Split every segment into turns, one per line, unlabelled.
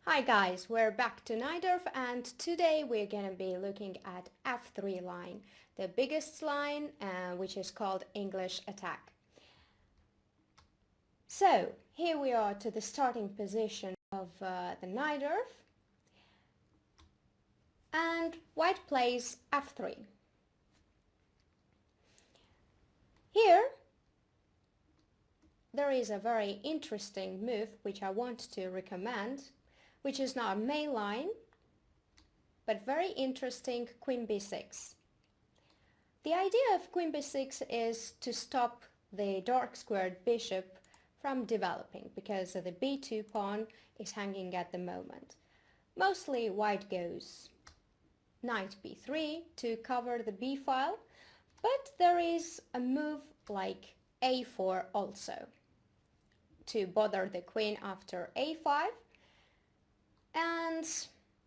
Hi guys, we're back to Najdorf and today we're going to be looking at F3 line, the biggest line which is called English attack. So here we are to the starting position of the Najdorf and white plays F3. Here there is a very interesting move which I want to recommend, which is not a main line, but very interesting Queen b6. The idea of Queen b6 is to stop the dark squared bishop from developing because the b2 pawn is hanging at the moment. Mostly white goes knight b3 to cover the b file, but there is a move like a4 also to bother the queen after a5. And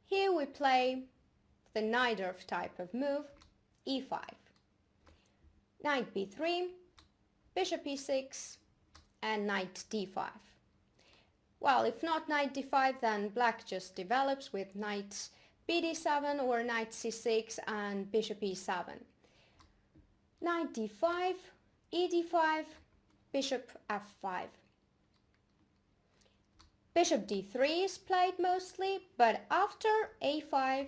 here we play the Najdorf type of move, e5, knight b3, bishop e6, and knight d5. Well, if not knight d5, then black just develops with knight bd7 or knight c6 and bishop e7. Knight d5, e d5, bishop f5. Bishop d3 is played mostly, but after a5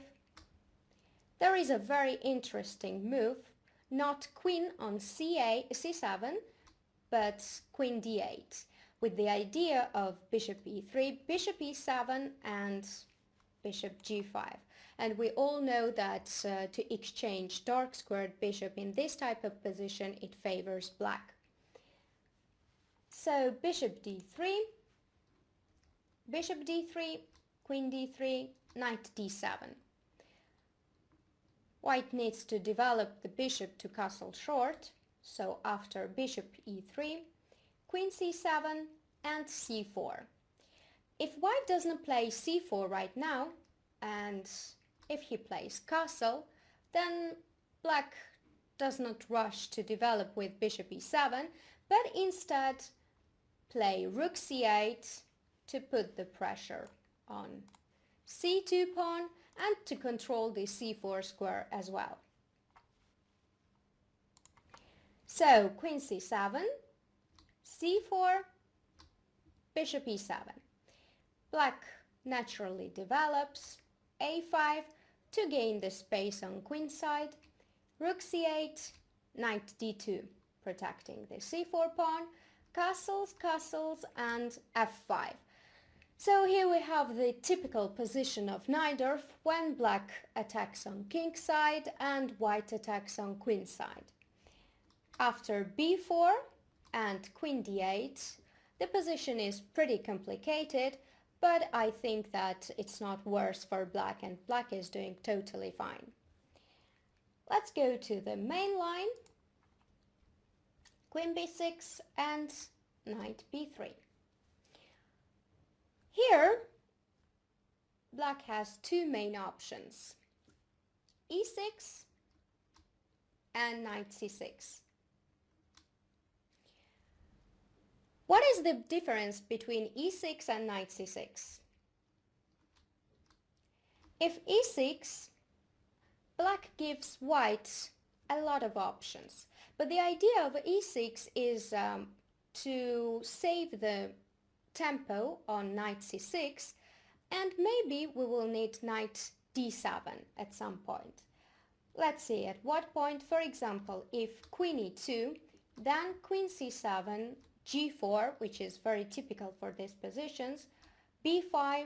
there is a very interesting move, not queen on c7, but queen d8, with the idea of bishop e3, bishop e7 and bishop g5. And we all know that to exchange dark squared bishop in this type of position, it favors black. So bishop d3, bishop d3, queen d3, knight d7. White needs to develop the bishop to castle short, so after bishop e3, queen c7 and c4. If white doesn't play c4 right now, and if he plays castle, then black does not rush to develop with bishop e7, but instead play rook c8 to put the pressure on c2 pawn and to control the c4 square as well. So queen c7, c4, bishop e7. Black naturally develops a5 to gain the space on queen side, rook c8, knight d2, protecting the c4 pawn, castles, and f5. So here we have the typical position of Najdorf when black attacks on king side and white attacks on queen side. After b4 and queen d8, the position is pretty complicated, but I think that it's not worse for black and black is doing totally fine. Let's go to the main line, queen b6 and knight b3. Here, black has two main options, e6 and knight c6. What is the difference between e6 and knight c6? If e6, black gives white a lot of options, but the idea of e6 is to save the tempo on knight c6, and maybe we will need knight d7 at some point. Let's see at what point. For example, if queen e2, then queen c7, g4, which is very typical for these positions, b5,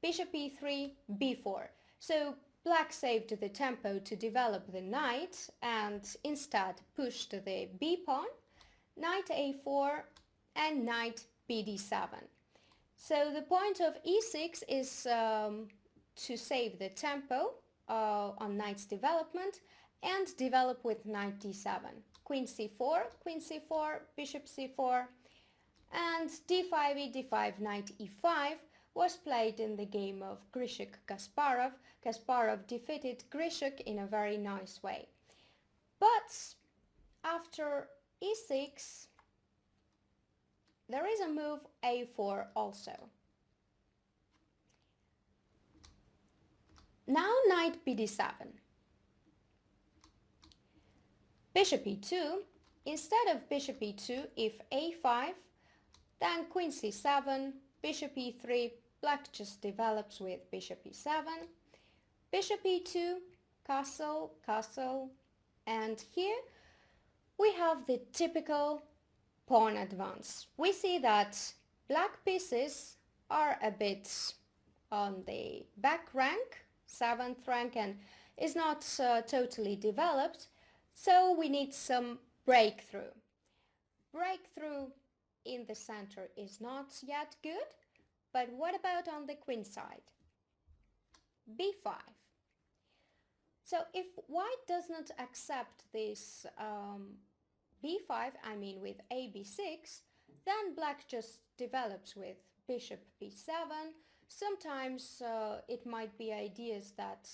bishop e3, b4. So black saved the tempo to develop the knight and instead pushed the b pawn, knight a4 and knight bd7. So the point of e6 is to save the tempo on knight's development and develop with knight d7. Queen c4, bishop c4, and d5, e5, knight e5 was played in the game of Grishik-Kasparov. Kasparov defeated Grishik in a very nice way. But after e6, there is a move a4 also. Now knight bd7. Bishop e2. Instead of bishop e2, if a5, then queen c7, bishop e3, black just develops with bishop e7, bishop e2, castle, castle, and here we have the typical pawn advance. We see that black pieces are a bit on the back rank, 7th rank, and is not totally developed, so we need some breakthrough. Breakthrough in the center is not yet good, but what about on the queen side? b5. So if white does not accept this b5, I mean with a b6, then black just develops with bishop b7. Sometimes it might be ideas that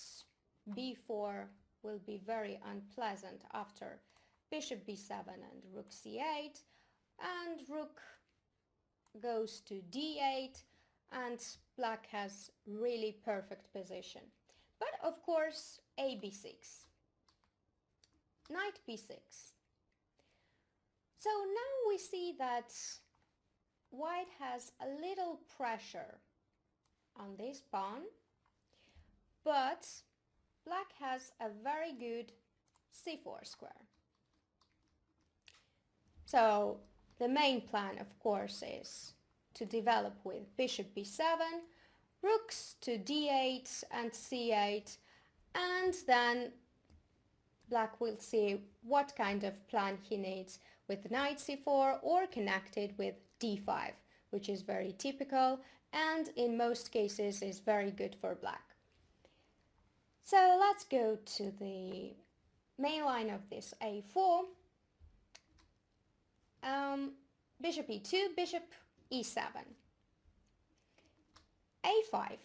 b4 will be very unpleasant after bishop b7 and rook c8, and rook goes to d8, and black has really perfect position. But of course, a b6, knight b6. So now we see that white has a little pressure on this pawn, but black has a very good c4 square. So the main plan, of course, is to develop with bishop b7, rooks to d8 and c8, and then black will see what kind of plan he needs with knight c4 or connected with d5, which is very typical and in most cases is very good for black. So let's go to the main line of this a4. Bishop e2, bishop e7, a5,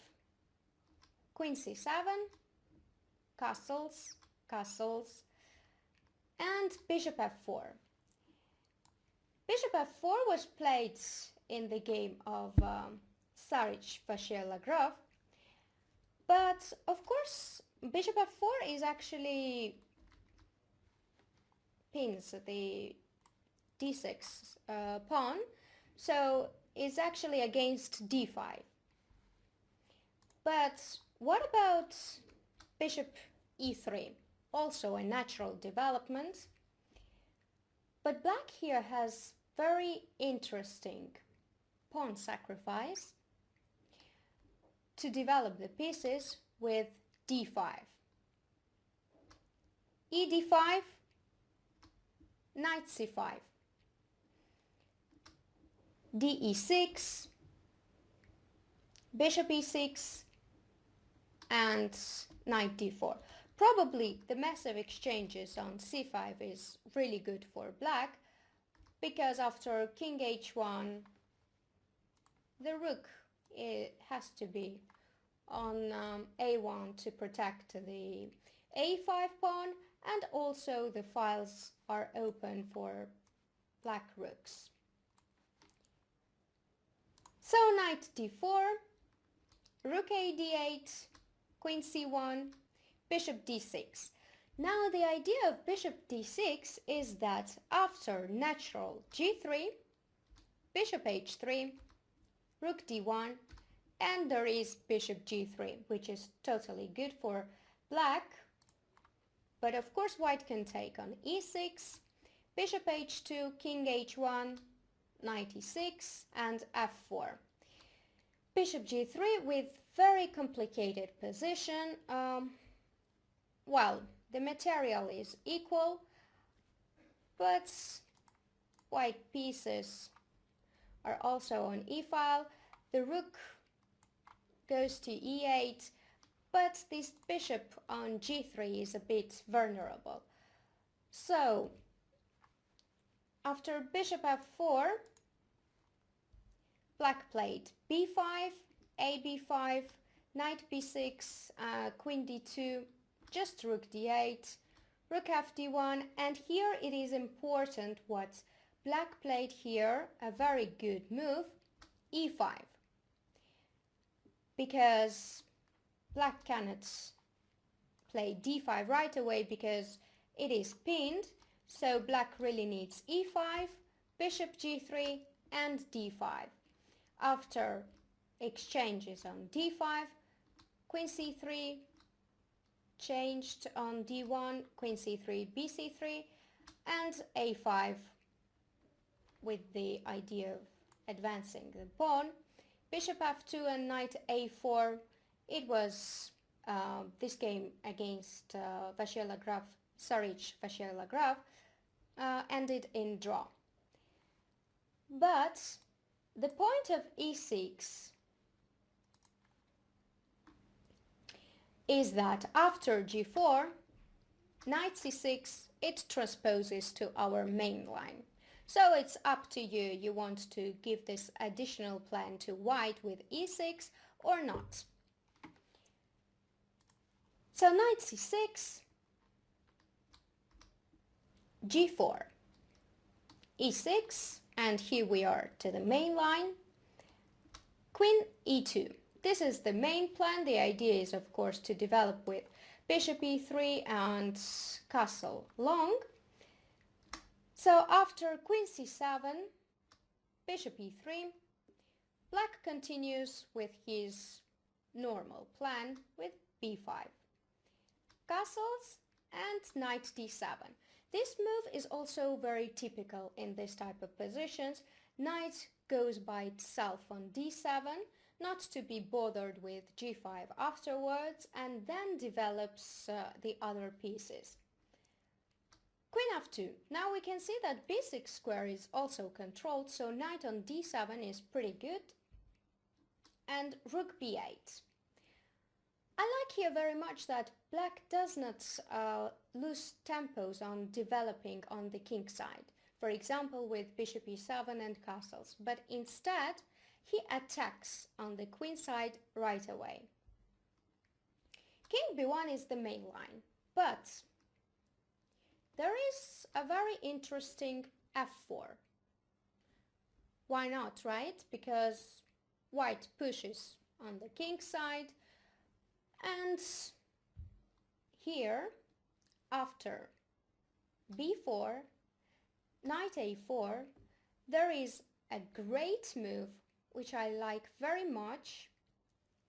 queen c7, castles, castles, and bishop f4. Bishop f4 was played in the game of Saric-Vachier-Lagrave, but of course bishop f4 is actually pins the d6 pawn, so it's actually against d5. But what about bishop e3? Also a natural development. But black here has very interesting pawn sacrifice to develop the pieces with d5. ed5, knight c5, de6, bishop e6, and knight d4. Probably the massive exchanges on c5 is really good for black, because after king h1 the rook has to be on a1 to protect the a5 pawn, and also the files are open for black rooks. So knight d4, rook a d8, queen c1, bishop d6. Now the idea of bishop d6 is that after natural g3, bishop h3, rook d1, and there is bishop g3, which is totally good for black. But of course white can take on e6, bishop h2, king h1, knight e6, and f4. Bishop g3 with very complicated position. Well, the material is equal, but white pieces are also on e-file. The rook goes to e8, but this bishop on g3 is a bit vulnerable. So after bishop f4, black played b5, a b5, knight b6, queen d2, just rook d8, rook f d1, and here it is important what black played here, a very good move, e5, because black cannot play d5 right away because it is pinned, so black really needs e5, bishop g3 and d5. After exchanges on d5, queen c3, changed on d1, queen c3, bc3, and a5 with the idea of advancing the pawn. Bishop f2 and knight a4. It was this game against Saric-Vachier-Lagrave ended in draw. But the point of e6 is that after g4, knight c6, it transposes to our main line. So it's up to you. You want to give this additional plan to white with e6 or not. So knight c6, g4, e6, and here we are to the main line, queen e2. This is the main plan. The idea is, of course, to develop with bishop e3 and castle long. So after queen c7, bishop e3, black continues with his normal plan with b5, castles and knight d7. This move is also very typical in this type of positions. Knight goes by itself on d7, not to be bothered with g5 afterwards, and then develops the other pieces. Queen f2. Now we can see that b6 square is also controlled, so knight on d7 is pretty good. And rook b8. I like here very much that black does not lose tempos on developing on the king side, for example with bishop e7 and castles, but instead he attacks on the queen side right away. King b1 is the main line, but there is a very interesting f4. Why not, right? Because white pushes on the king side, and here after b4, knight a4, there is a great move which I like very much.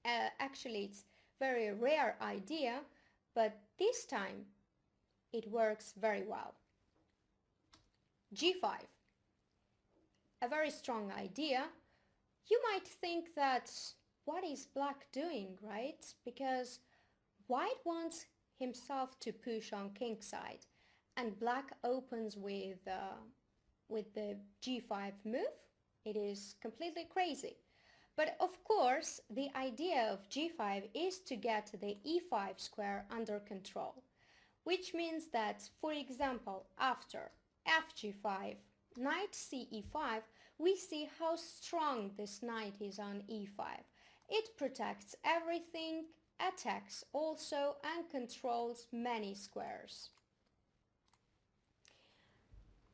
Actually, it's very rare idea, but this time it works very well. g5, a very strong idea. You might think that what is black doing, right? Because white wants himself to push on king side, and black opens with the g5 move. It is completely crazy. But of course, the idea of g5 is to get the e5 square under control, which means that, for example, after fg5, knight ce5, we see how strong this knight is on e5. It protects everything, attacks also, and controls many squares.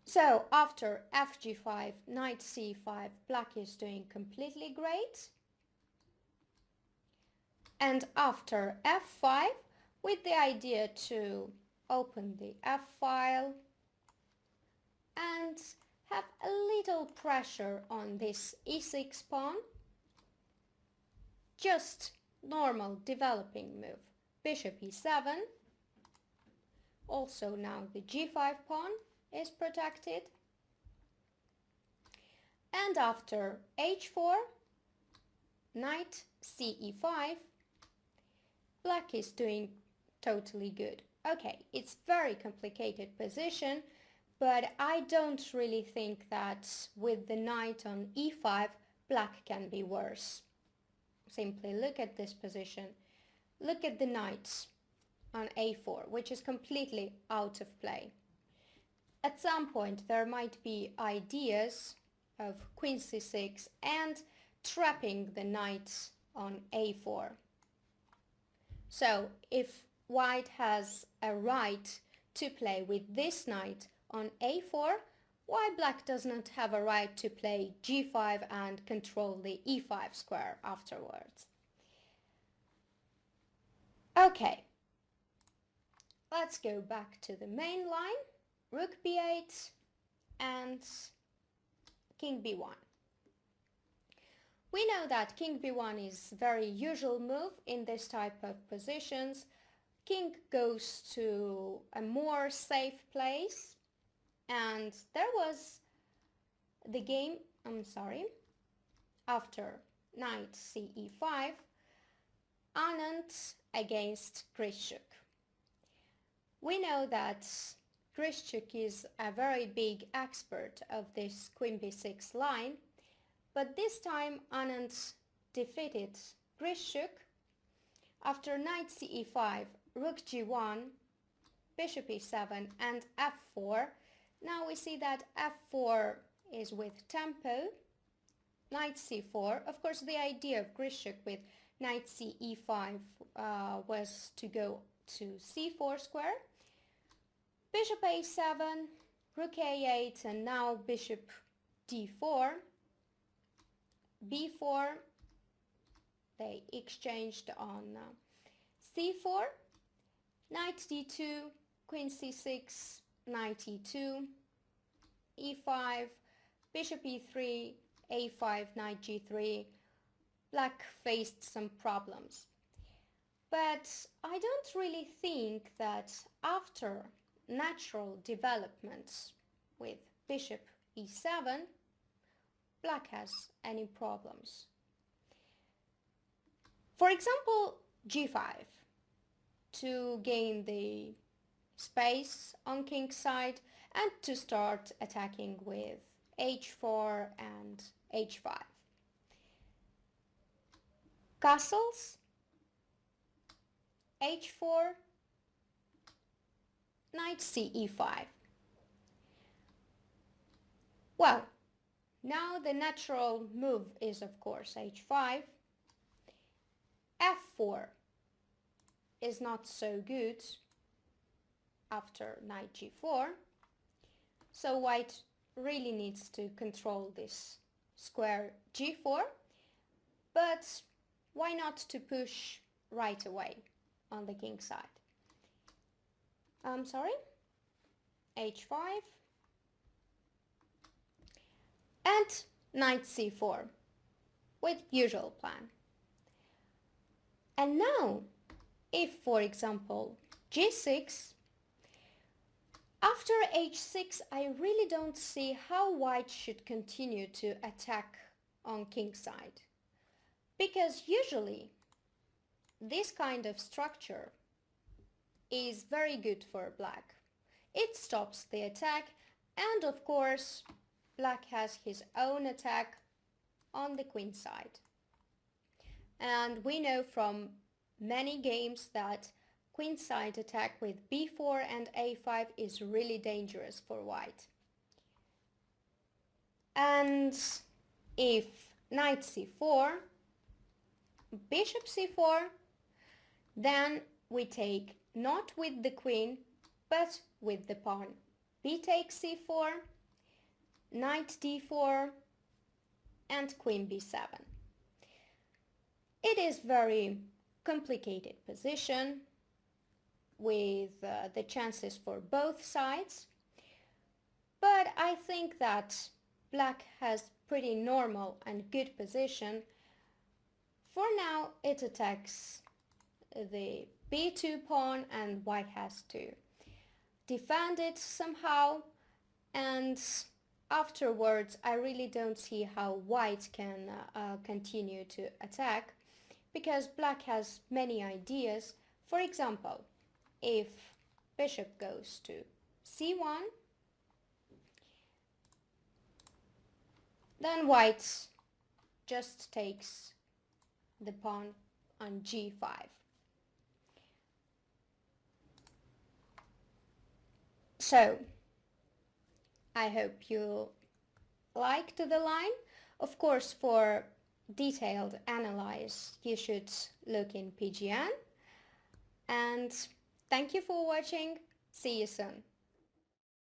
So after fg5, knight c5, black is doing completely great. And after f5, with the idea to open the f-file and have a little pressure on this e6 pawn, just normal developing move. Bishop e7, also now the g5 pawn is protected, and after h4, knight ce5, black is doing totally good. Okay, it's very complicated position, but I don't really think that with the knight on e5, black can be worse. Simply look at this position. Look at the knight on a4, which is completely out of play. At some point there might be ideas of queen c6 and trapping the knight on a4. So if white has a right to play with this knight on a4, why black does not have a right to play g5 and control the e5 square afterwards? Okay, let's go back to the main line. Rook b8 and king b1. We know that king b1 is a very usual move in this type of positions. King goes to a more safe place, and there was the game, after knight ce5, Anand against Grishuk. We know that Grishuk is a very big expert of this Queen b6 line, but this time Anand defeated Grishuk. After knight ce5, rook g1, bishop e7 and f4. Now we see that f4 is with tempo. Knight c4. Of course, the idea of Grishuk with knight ce5 was to go to c4 square. Bishop a7, rook a8, and now bishop d4. b4, they exchanged on c4. Knight d2, queen c6, knight e2, e5, bishop e3, a5, knight g3. Black faced some problems. But I don't really think that after natural developments with bishop e7, Black has any problems. For example, g5, to gain the space on king's side and to start attacking with h4 and h5. Castles, h4, knight ce5. Well, now the natural move is of course h5. f4 is not so good after knight g4. So white really needs to control this square g4. But why not to push right away on the king side? h5 and knight c4 with usual plan. And now, if for example g6, after h6 I really don't see how white should continue to attack on king side, because usually this kind of structure is very good for black. It stops the attack, and of course black has his own attack on the queen side. And we know from many games that queenside attack with b4 and a5 is really dangerous for white. And if knight c4, bishop c4, then we take not with the queen but with the pawn. B takes c4, knight d4 and queen b7. It is very complicated position with the chances for both sides, but I think that black has pretty normal and good position. For now it attacks the b2 pawn and white has to defend it somehow, and afterwards I really don't see how white can continue to attack, because black has many ideas. For example, if bishop goes to c1, then white just takes the pawn on g5. So, I hope you liked the line. Of course, for detailed analysis, you should look in PGN. And thank you for watching. See you soon.